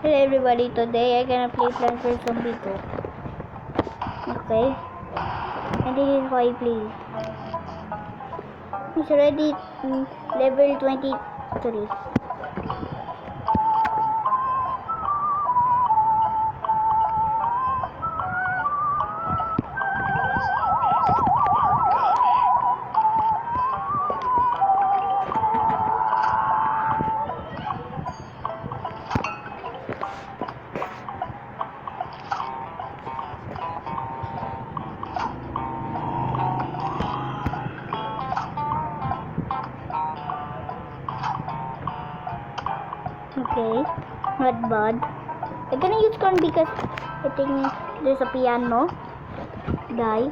Hello everybody, today I'm gonna play Plants vs Zombie 2. Okay. And this is how I play. It's already level 23. Okay, not bad. I'm gonna use corn because I think there's a piano. Die.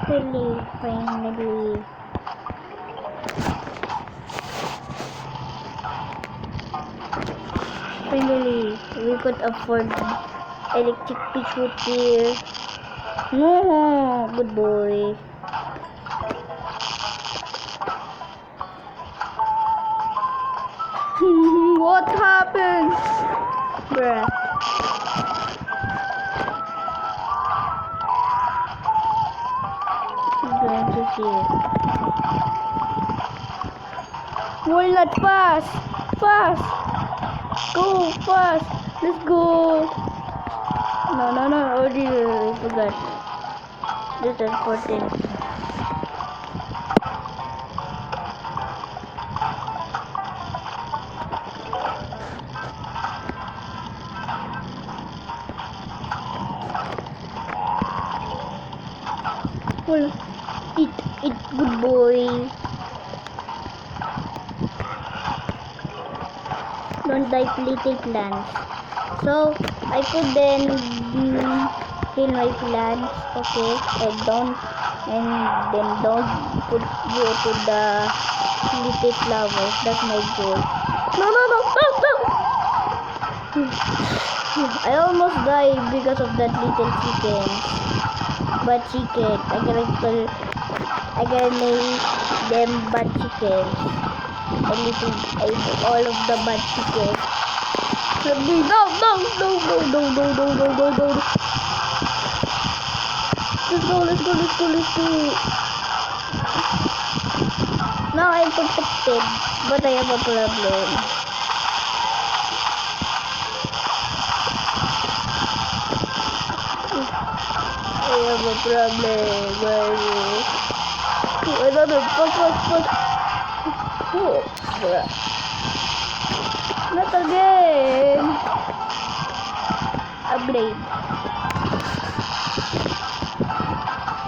Really, finally. Finally, we could afford electric shoot here. No, good boy. What happened? Bruh. I'm going to see it. Why not fast? Fast! Go fast! Let's go! No, oh dear, I forgot. This is important. Well, eat, good boy. Don't die, little plants. So, I could then kill my plants, okay, and then don't go to the little flowers. That's my goal. No. I almost died because of that little chicken. Bad chicken. I gotta name them bad chickens. I ate all of the bad chickens. No. Let's go. Now I'm protected, but I have a problem. Oh, bruh. Not again. Upgrade.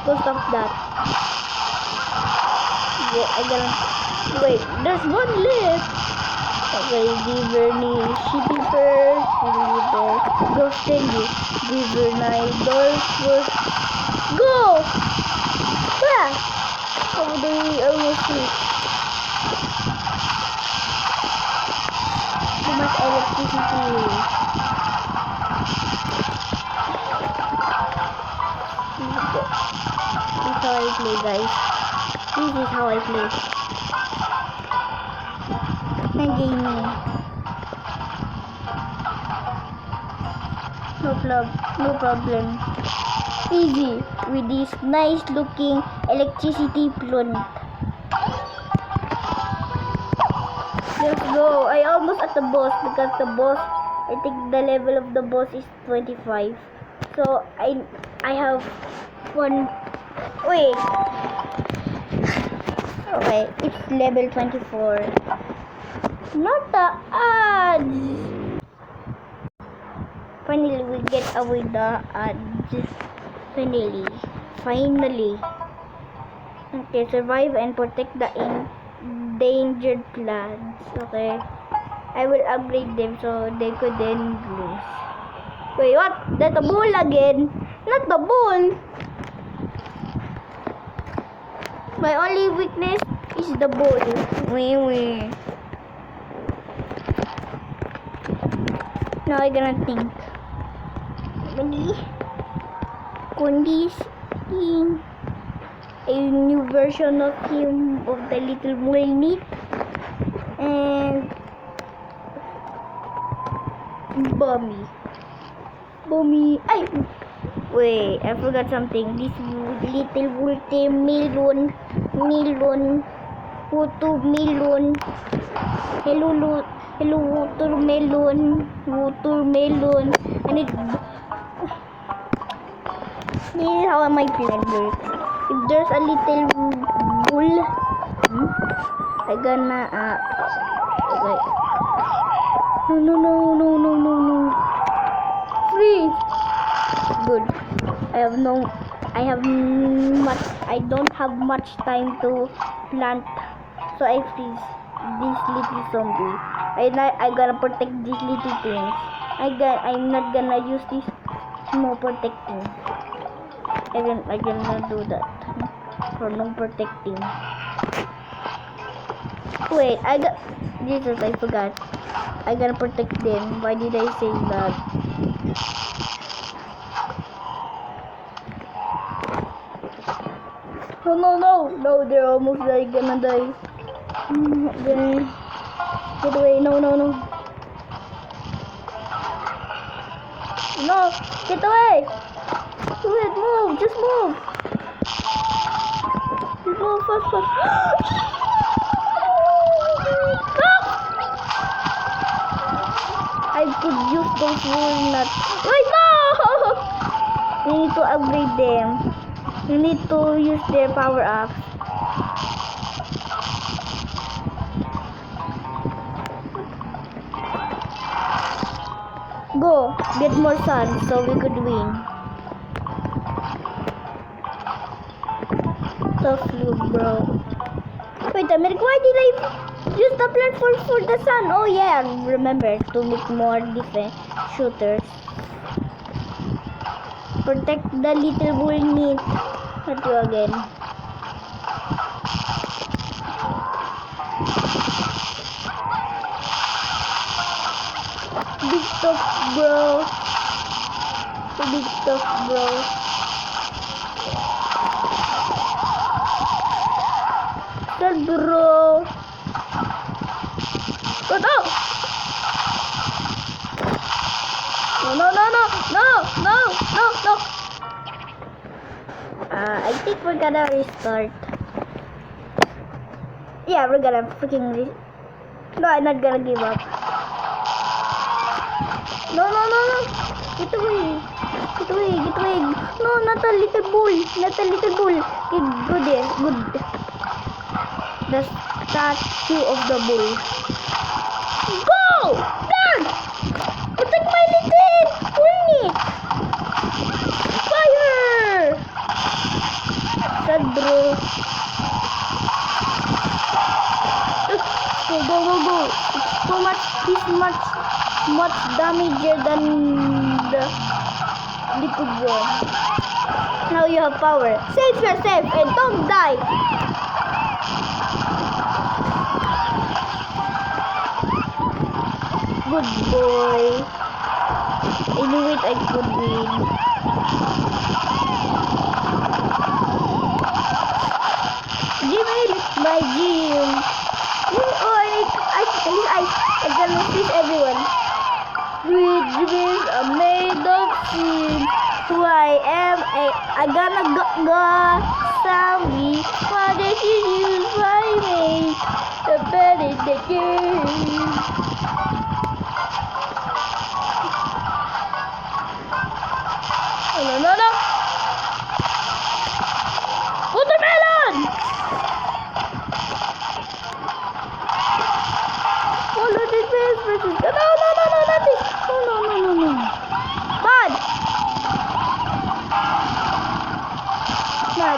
Go stop that. Yeah, I gotta wait. There's one left. Okay, Giverny, Shitty first, Ghost Candy, Givernidor first. Go! Fast! Oh, they almost hit. Too much electricity. This is how I play, guys. This is how I play. Gaming. No problem. Easy with this nice looking electricity plant. Let's go. I almost at the boss because the boss, I think the level of the boss is 25. So I have one. Wait. Okay, it's level 24. Not the odds. Finally, we get away the odds. Finally. Okay, survive and protect the endangered plants. Okay, I will upgrade them so they couldn't lose. Wait, what? That's a bull again. Not the bull. My only weakness is the bull. Wee. Now I'm gonna think. Kundis in a new version of him of the little mole meat. And Bummy. Ay! Wait, I forgot something. This little watermelon. Watermelon. Hello, watermelon. And this is how my plan works. If there's a little bull, I gonna okay. No. Freeze. Good. I don't have much time to plant, so I freeze this little zombie. I gotta protect these little things. I'm not gonna use this no protecting. I gonna do that for no protecting. Wait, Jesus, I forgot. I gotta protect them. Why did I say that? No, they're almost like gonna die. Okay. Get away, no. No, get away! Do it, move, just move! Just move fast. I could use those wool nuts. Wait, no! We need to upgrade them. We need to use their power ups. Go, get more sun so we could win. Tough look, bro. Wait a minute, why did I use the platform for the sun? Oh yeah, remember to make more defense shooters. Protect the little bull meat. Not you again. Big stuff, bro. Big stuff, bro. Sad, bro. Go, no! No. I think we're gonna restart. Yeah, we're gonna freaking No, I'm not gonna give up. No. Get away. No, not a little bull. Go there. Good. The statue of the bull. Go! Done! Protect my little pony! Fire! Sad, bro. Go. It's too much. This much damager than the liquid one. Now you have power. Save yourself and don't die. Good boy. I knew it, I could win. Gym, my gym. I gonna fish everyone. With dreams are made of seeds. Who I gonna go zombie. What did you use my mate? The better the game. No. Watermelon! Oh, look at this versus. No, not this. No. Bad. No.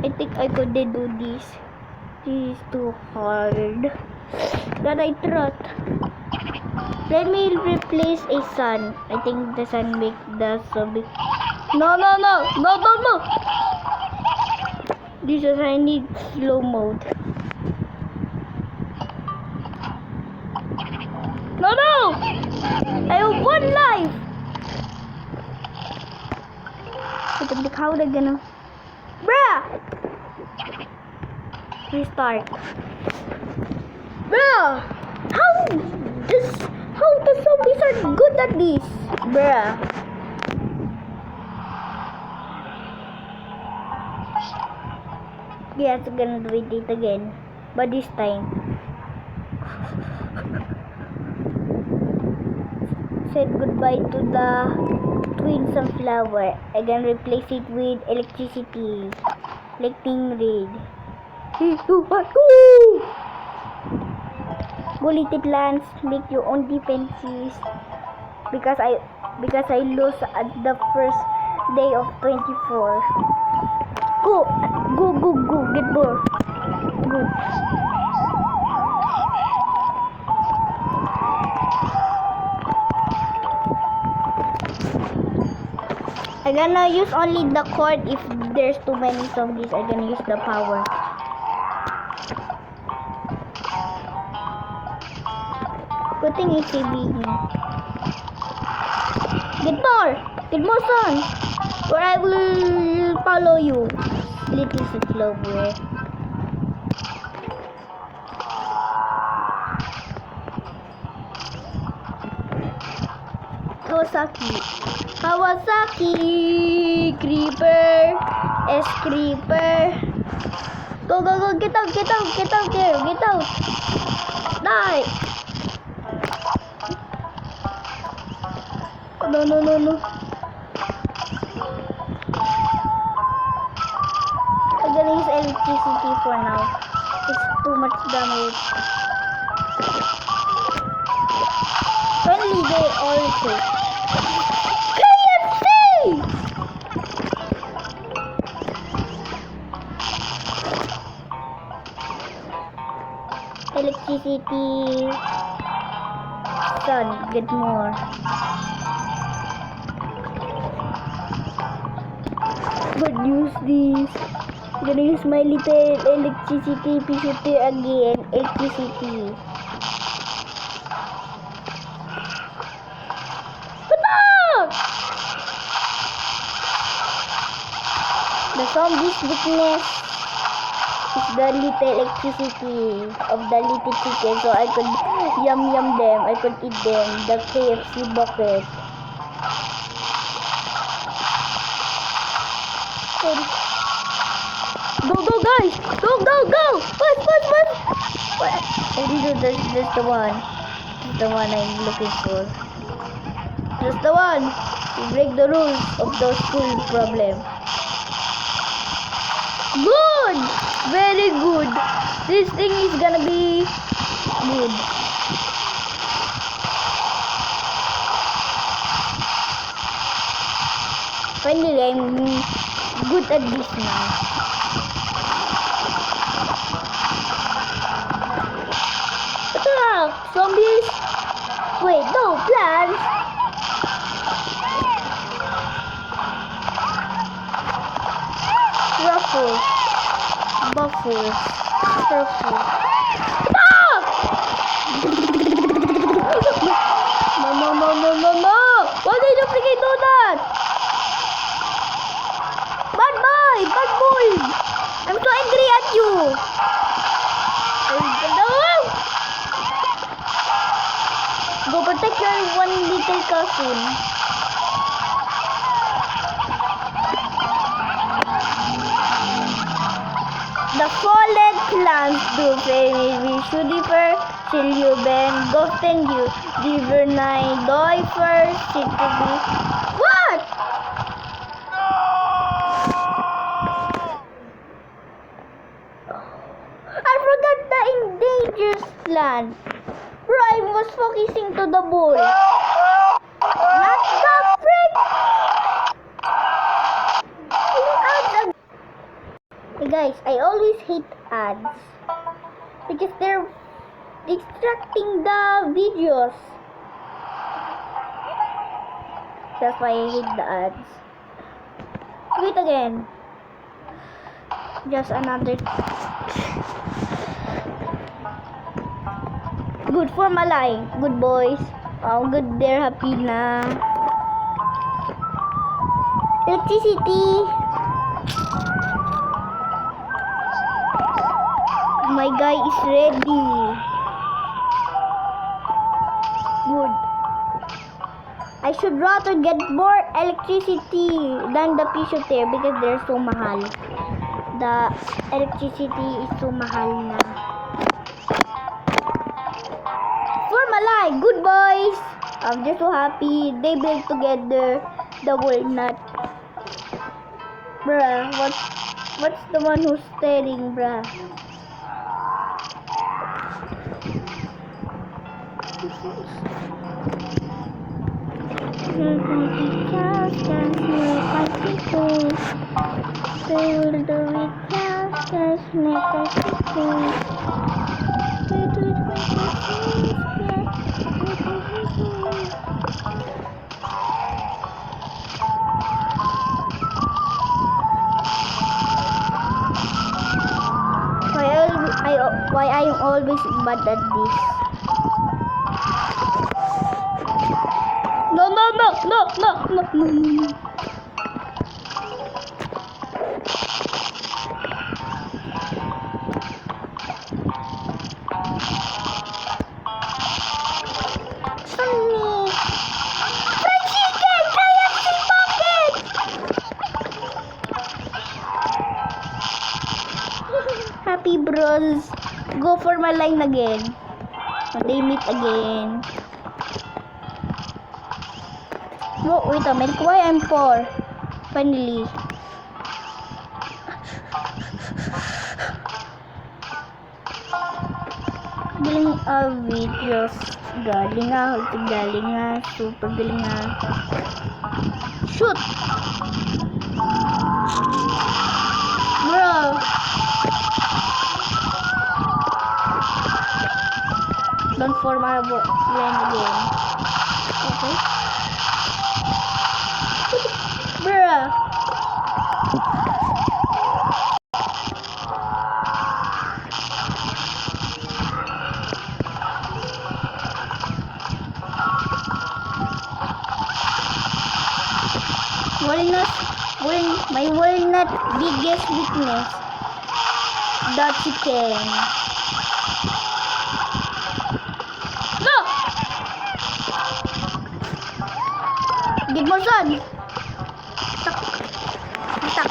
I think I could do this. This is too hard. That I trot. Let me replace a sun. I think the sun make the zombie. No. This is I need slow mode. No. I have one life. How they gonna... Bruh! Restart. Bruh! How the zombies are good at this? Bruh. Yes, I'm gonna do it again. But this time, said goodbye to the twin sunflower. I'm gonna replace it with electricity. Lightning read. 3, 2, 1, go! Bulleted lands, make your own defenses. Because I lost at the first day of 24. Go! Get more. Good. I'm gonna use only the cord if there's too many zombies. I'm gonna use the power. Good thing it's heavy. Get more son, or I will follow you. Little Sunflower. Kawasaki, creeper, creeper. Go, get out there, die. No. I'm gonna use electricity for now. It's too much damage. Finally, they all say KFC! Electricity. Sun, get more. But use this. I'm gonna use my little electricity shooter again. Electricity. The zombie's weakness is the little electricity of the little chicken, so I could yum them. I could eat them. The KFC bucket. Go guys! Go! What? That's the one. That's the one I'm looking for. That's the one. You break the rules of the school problem. Good! Very good. This thing is gonna be good. Finally, I'm good at this now. Attack! Zombies! Wait, no, plants! Buffalo. Purple. Ah! No. Why did you freaking do that? Bad boy. I'm so angry at you. Go protect your one little cousin. The fallen plants do maybe Shudifer, Silyuben, Goften, Divernai, Doifer, Sitigi. What? I forgot the endangered plant. Bro, I was focusing to the ball. Not the frick! Hey guys, I always hate ads because they're distracting the videos. That's why I hate the ads. Wait again. Just another. Good for Malay. Good boys. Oh, good. They're happy na. Electricity. My guy is ready. Good. I should rather get more electricity than the Pishotair because they're so mahal. The electricity is so mahal na. Formalai, good boys. I'm just so happy they build together the walnut. Bruh, what's the one who's staring, bruh? Why I'm always bad at this? No. Fried chicken! KFC pocket! Happy bros. Go for my line again. When they meet again. Oh, wait a minute. Why I'm poor? Finally. Galing videos. Galing super galing Shoot! Bro! Don't form my line again. Okay. Bruh. My walnut biggest weakness. The chicken. No! Get more sun. Tak.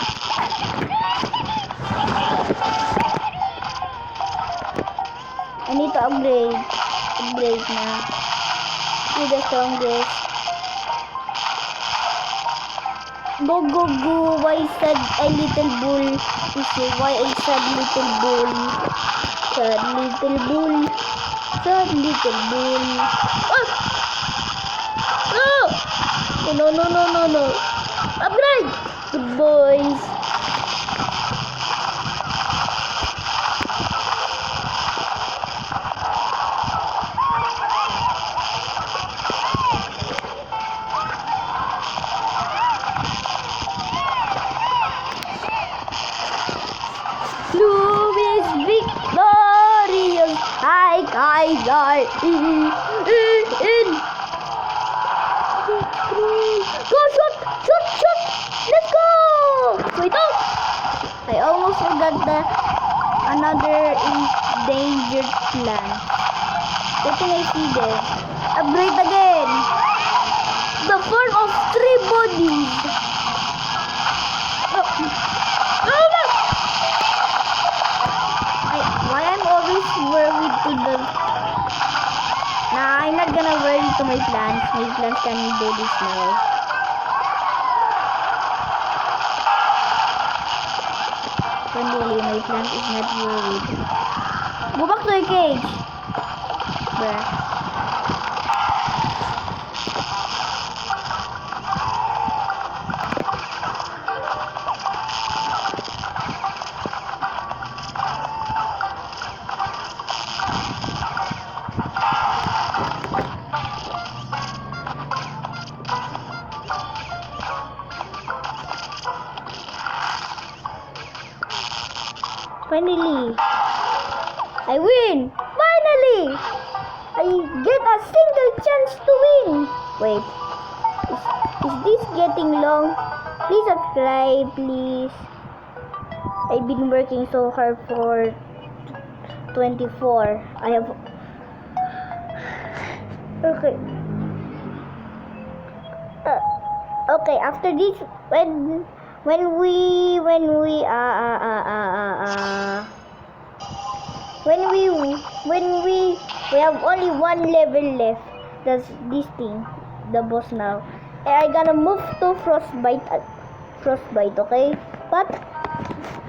I need to upgrade. Upgrade na. You're the strongest. Go. Why said a little bull? Why I said little bull? Sad little bull. Sad little bull. Oh! No. Upgrade! Good boys. Blue is victorious. Hi, Kaiser. In. Go, shoot. Let's go. Wait up. I almost forgot another endangered plant. What can I see there? Upgrade again. The form of 3 bodies. Why I'm always worried to the... Nah, I'm not gonna worry to my plants. My plants can do this now. Finally, my plant is not worried. Go back to your cage. Bruh. Finally, I win! Finally! I get a single chance to win! Wait, is this getting long? Please subscribe, please. I've been working so hard for 24. I have... Okay. Okay, after this, when we have only one level left. That's this thing, the boss now. And I gonna move to Frostbite, okay? But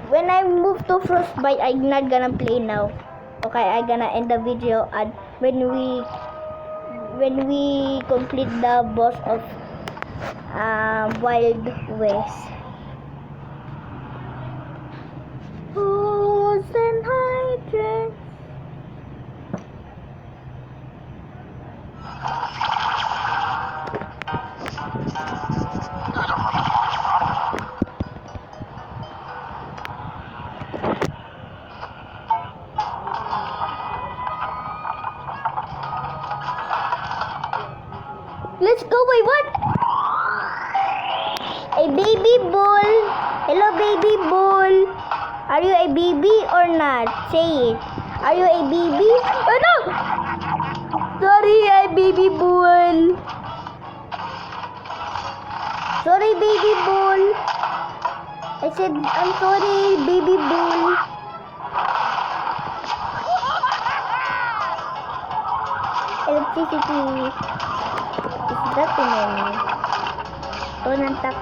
when I move to Frostbite, I'm not gonna play now. Okay, I gonna end the video and when we complete the boss of Wild West. Who's in hydrant? Let's go, wait, what? A baby bull. Hello, baby bull. Are you a baby or not? Say it. Are you a baby? Oh no! Sorry, a baby bull. Sorry, baby bull. I said, I'm sorry, baby bull. Electricity. Is that the menu? Turn and tap.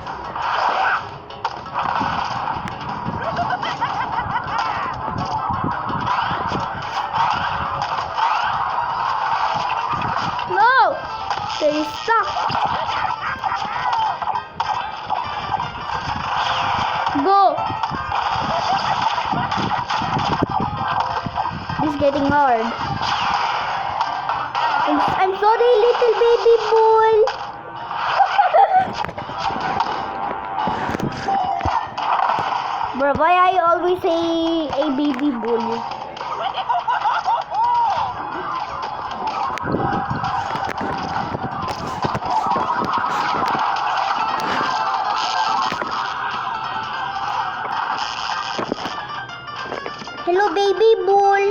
No! There is stuck. Go! This is getting hard. I'm sorry, little baby boy. Bro, why I always say a baby bull? Hello, baby bull.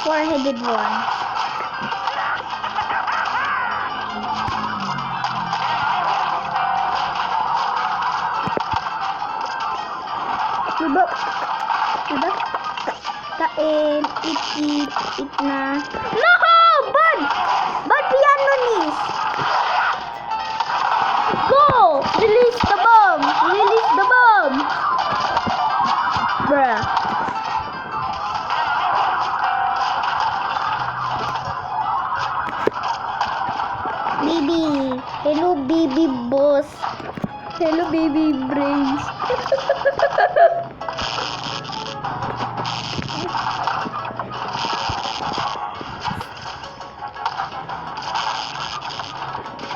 Four-headed one. Diba? Kain, eat na. No! Bad! Bad pianonis! Go! Release the bomb! Release the bomb! Bruh. Baby. Hello, baby boss. Hello, baby brains.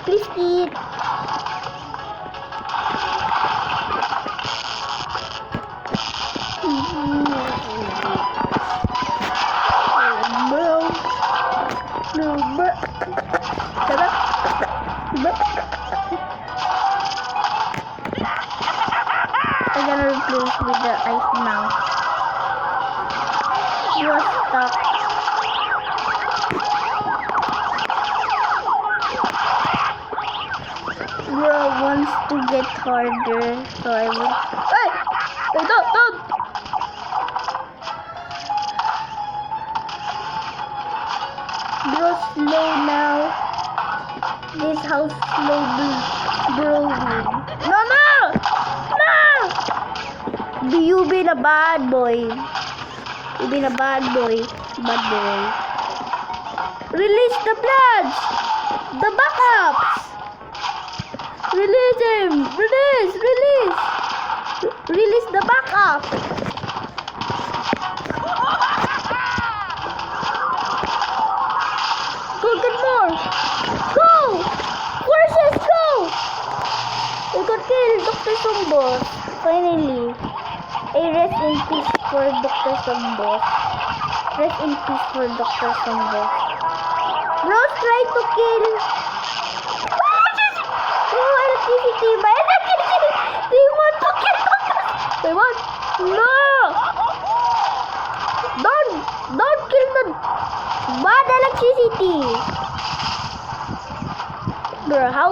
Please eat. I'm gonna replace with the ice now. You're stuck. Bro wants to get harder, so I will. Hey! Hey, don't! Bro, slow now. This house slow brewing. No! You been a bad boy. You been a bad boy. Bad boy. Release the bloods! The backups! Release him! Release! Release the backup! Go get more! Go! Forces, go! We could kill Dr. Sombos. Finally. A rest in peace for Dr. Sombos. Rest in peace for Dr. Sombos. Rose try to kill. Oh, electricity. By electricity. They want to kill us. They want. No. Don't kill the bad electricity. Bro, how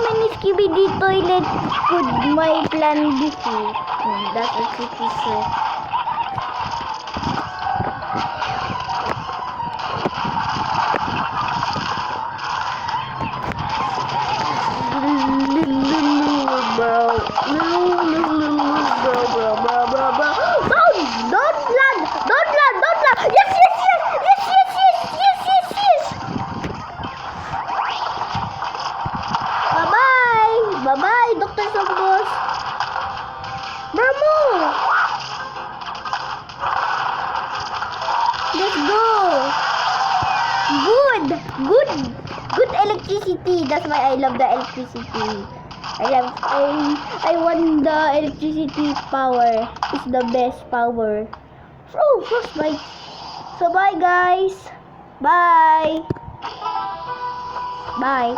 many skibidi toilet could my plan defeat? That's a tricky trick. Bro. Don't land. Yes. Bye-bye, Dr. Sombos. Bravo! Let's go. Good electricity. That's why I love the electricity. I want the electricity power. It's the best power. Oh, frostbite. So bye guys. Bye.